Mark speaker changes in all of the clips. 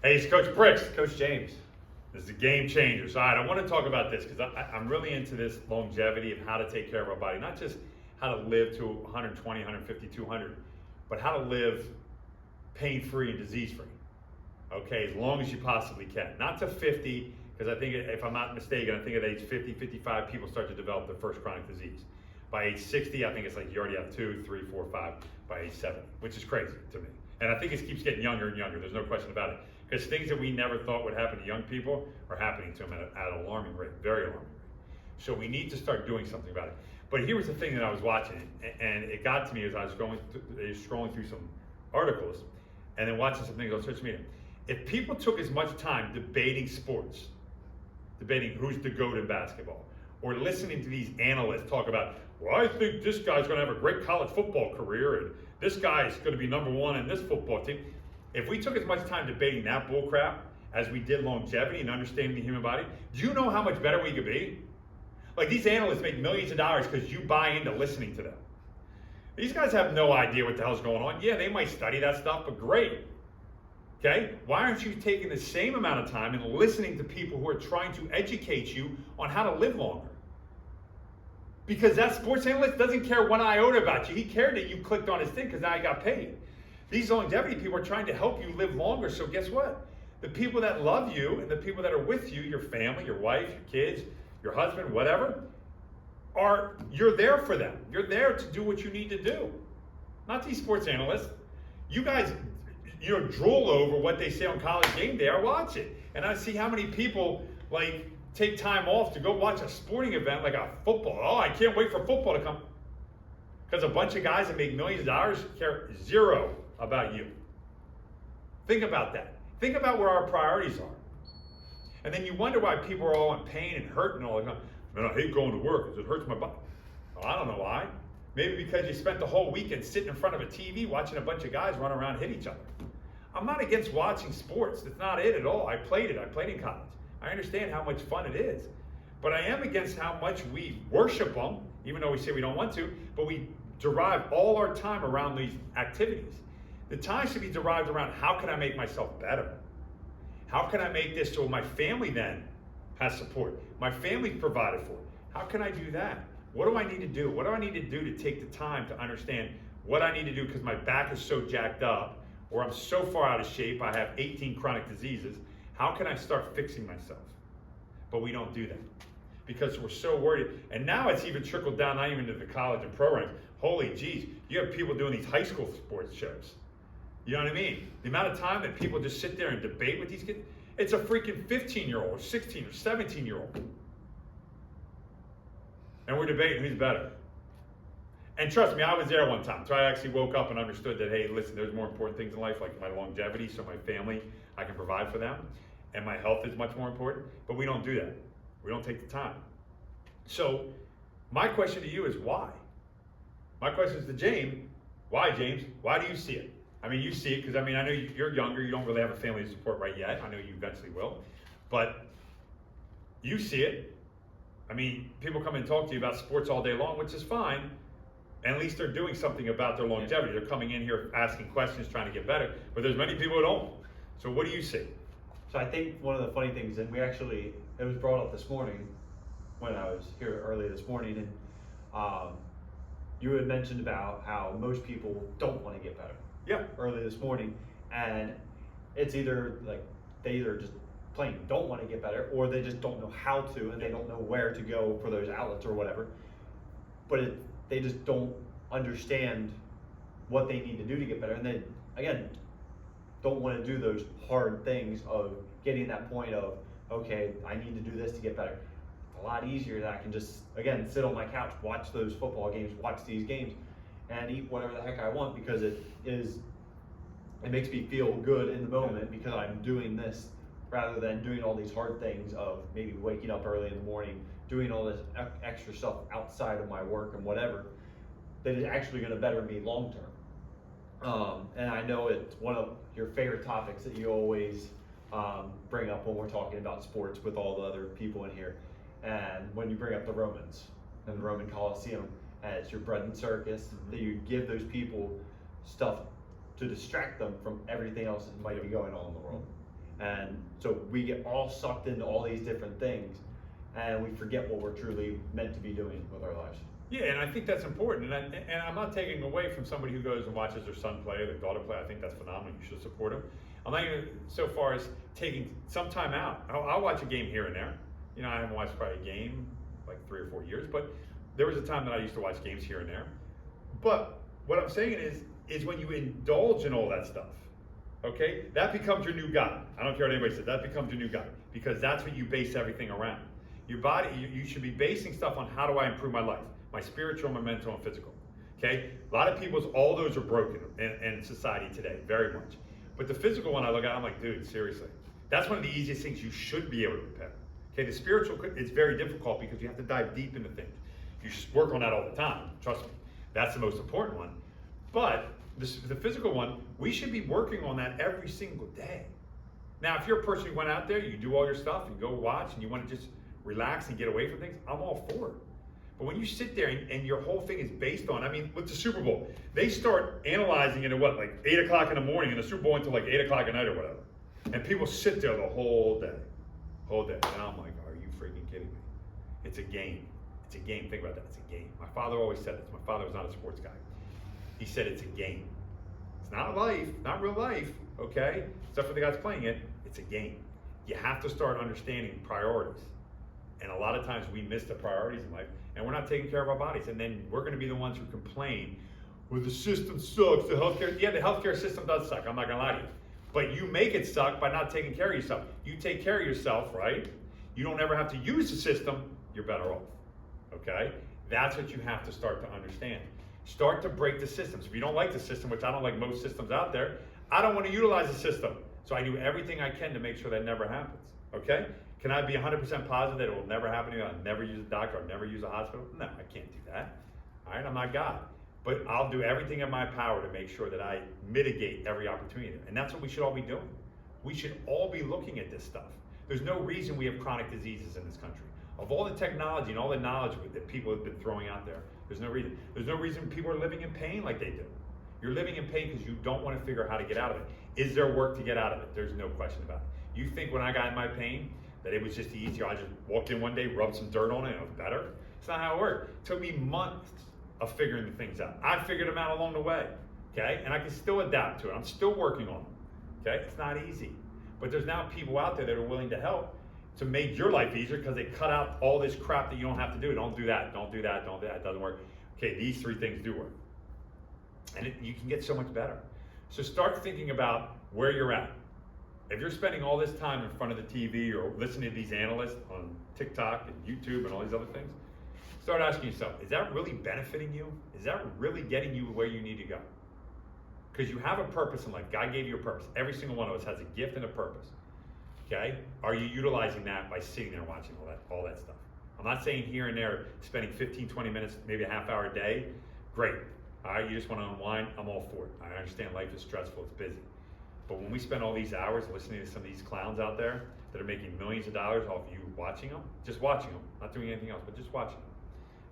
Speaker 1: Hey, it's Coach Bricks.
Speaker 2: Coach James.
Speaker 1: This is a game changer. So, all right, I want to talk about this because I'm really into this longevity of how to take care of our body. Not just how to live to 120, 150, 200, but how to live pain-free and disease-free. Okay, as long as you possibly can. Not to 50, because I think, if I'm not mistaken, I think at age 50, 55, people start to develop their first chronic disease. By age 60, I think it's like you already have 2, 3, 4, 5 by age 70, which is crazy to me. And I think it keeps getting younger and younger. There's no question about it. Because things that we never thought would happen to young people are happening to them at an alarming rate, very alarming rate. So we need to start doing something about it. But here was the thing that I was watching, and it got to me as I was scrolling through some articles, and then watching some things on social media. If people took as much time debating sports, debating who's the GOAT in basketball, or listening to these analysts talk about, well, I think this guy's going to have a great college football career, and this guy's going to be number one in this football team. If we took as much time debating that bull crap as we did longevity and understanding the human body, do you know how much better we could be? Like, these analysts make millions of dollars because you buy into listening to them. These guys have no idea what the hell's going on. Yeah, they might study that stuff, but great. Okay? Why aren't you taking the same amount of time and listening to people who are trying to educate you on how to live longer? Because that sports analyst doesn't care one iota about you. He cared that you clicked on his thing because now he got paid. These longevity people are trying to help you live longer. So guess what? The people that love you and the people that are with you, your family, your wife, your kids, your husband, whatever, you're there for them. You're there to do what you need to do. Not these sports analysts. You guys, drool over what they say on College Game Day. I watch it. And I see how many people, take time off to go watch a sporting event like a football. Oh, I can't wait for football to come. Because a bunch of guys that make millions of dollars care zero about you. Think about that. Think about where our priorities are. And then you wonder why people are all in pain and hurt and all that. Man, I hate going to work because it hurts my body. Well, I don't know why. Maybe because you spent the whole weekend sitting in front of a TV watching a bunch of guys run around and hit each other. I'm not against watching sports. That's not it at all. I played it. I played in college. I understand how much fun it is. But I am against how much we worship them, even though we say we don't want to, but we derive all our time around these activities. The time should be derived around, how can I make myself better? How can I make this so my family then has support? My family's provided for. How can I do that? What do I need to do? What do I need to do to take the time to understand what I need to do because my back is so jacked up, or I'm so far out of shape, I have 18 chronic diseases. How can I start fixing myself? But we don't do that because we're so worried. And now it's even trickled down, not even to the college and pro ranks. Holy geez, you have people doing these high school sports shows. You know what I mean? The amount of time that people just sit there and debate with these kids, it's a freaking 15-year-old or 16 or 17-year-old. And we're debating who's better. And trust me, I was there one time. So I actually woke up and understood that, hey, listen, there's more important things in life, like my longevity, so my family, I can provide for them. And my health is much more important. But we don't do that. We don't take the time. So my question to you is why? My question is to James. Why, James? Why do you see it? I mean, you see it because, I know you're younger. You don't really have a family to support right yet. I know you eventually will. But you see it. People come and talk to you about sports all day long, which is fine. And at least they're doing something about their longevity. They're coming in here asking questions, trying to get better. But there's many people who don't. So what do you see?
Speaker 2: So I think one of the funny things, and it was brought up this morning when I was here early this morning, and you had mentioned about how most people don't want to get better.
Speaker 1: Yeah.
Speaker 2: Early this morning, and it's either they just plain don't want to get better, or they just don't know how to, and they don't know where to go for those outlets or whatever. But they just don't understand what they need to do to get better, and they again don't want to do those hard things of getting that point of, okay, I need to do this to get better. It's a lot easier that I can just again sit on my couch, watch those football games, watch these games, and eat whatever the heck I want because it makes me feel good in the moment because I'm doing this rather than doing all these hard things of maybe waking up early in the morning, doing all this extra stuff outside of my work and whatever that is actually going to better me long term. And I know it's one of your favorite topics that you always bring up when we're talking about sports with all the other people in here. And when you bring up the Romans and the Roman Colosseum as your bread and circus, that you give those people stuff to distract them from everything else that might be going on in the world. And so we get all sucked into all these different things, and we forget what we're truly meant to be doing with our lives.
Speaker 1: Yeah, and I think that's important. And I'm not taking away from somebody who goes and watches their son play or their daughter play. I think that's phenomenal. You should support them. I'm not even so far as taking some time out. I'll watch a game here and there. You know, I haven't watched probably a game like 3 or 4 years, but there was a time that I used to watch games here and there. But what I'm saying is when you indulge in all that stuff, okay, that becomes your new God. I don't care what anybody says, that becomes your new God, because that's what you base everything around. Your body, you should be basing stuff on how do I improve my life, my spiritual, my mental, and physical. Okay, a lot of people's, all those are broken in society today, very much. But the physical one I look at, I'm like, dude, seriously, that's one of the easiest things you should be able to repair. Okay, the spiritual, it's very difficult because you have to dive deep into things. You should work on that all the time, trust me. That's the most important one. But the physical one, we should be working on that every single day. Now, if you're a person who went out there, you do all your stuff, and go watch, and you want to just relax and get away from things, I'm all for it. But when you sit there and your whole thing is based on, I mean, with the Super Bowl, they start analyzing it at what, like 8 o'clock in the morning, and the Super Bowl until like 8 o'clock at night or whatever. And people sit there the whole day. And I'm like, are you freaking kidding me? It's a game. It's a game. Think about that. It's a game. My father always said this. My father was not a sports guy. He said it's a game. It's not life, not real life, okay? Except for the guys playing it, it's a game. You have to start understanding priorities. And a lot of times we miss the priorities in life, and we're not taking care of our bodies. And then we're going to be the ones who complain, well, the system sucks, the healthcare system does suck, I'm not going to lie to you. But you make it suck by not taking care of yourself. You take care of yourself, right? You don't ever have to use the system, you're better off, okay? That's what you have to start to understand. Start to break the systems. If you don't like the system, which I don't like most systems out there, I don't want to utilize the system. So I do everything I can to make sure that never happens, okay? Can I be 100% positive that it will never happen to me? I'll never use a doctor, I'll never use a hospital? No, I can't do that, all right? I'm not God. But I'll do everything in my power to make sure that I mitigate every opportunity. And that's what we should all be doing. We should all be looking at this stuff. There's no reason we have chronic diseases in this country. Of all the technology and all the knowledge that people have been throwing out there, there's no reason. There's no reason people are living in pain like they do. You're living in pain because you don't want to figure out how to get out of it. Is there work to get out of it? There's no question about it. You think when I got in my pain that it was just easier, I just walked in one day, rubbed some dirt on it, and it was better? It's not how it worked. It took me months of figuring the things out. I figured them out along the way, okay? And I can still adapt to it. I'm still working on them, okay? It's not easy. But there's now people out there that are willing to help to make your life easier because they cut out all this crap that you don't have to do. Don't do that, don't do that, don't do that, it doesn't work. Okay, these 3 things do work. And you can get so much better. So start thinking about where you're at. If you're spending all this time in front of the TV or listening to these analysts on TikTok and YouTube and all these other things, start asking yourself, is that really benefiting you? Is that really getting you where you need to go? Because you have a purpose in life. God gave you a purpose. Every single one of us has a gift and a purpose. Okay? Are you utilizing that by sitting there watching all that stuff? I'm not saying here and there, spending 15, 20 minutes, maybe a half hour a day. Great. All right, you just want to unwind. I'm all for it. I understand life is stressful. It's busy. But when we spend all these hours listening to some of these clowns out there that are making millions of dollars off you watching them, just watching them, not doing anything else, but just watching them,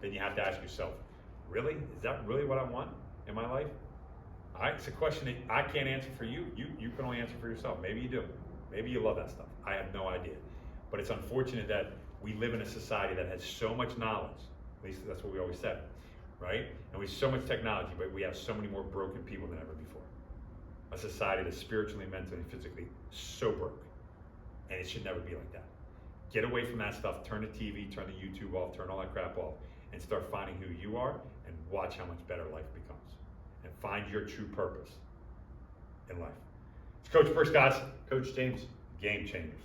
Speaker 1: then you have to ask yourself, really? Is that really what I want in my life? All right, it's a question that I can't answer for you. You can only answer for yourself. Maybe you do. Maybe you love that stuff. I have no idea. But it's unfortunate that we live in a society that has so much knowledge. At least that's what we always said, right? And we have so much technology, but we have so many more broken people than ever before. A society that's spiritually, mentally, and physically so broke. And it should never be like that. Get away from that stuff. Turn the TV, turn the YouTube off, turn all that crap off, and start finding who you are and watch how much better life becomes. And find your true purpose in life. It's Coach Prescott.
Speaker 2: Coach James.
Speaker 1: Game Changers.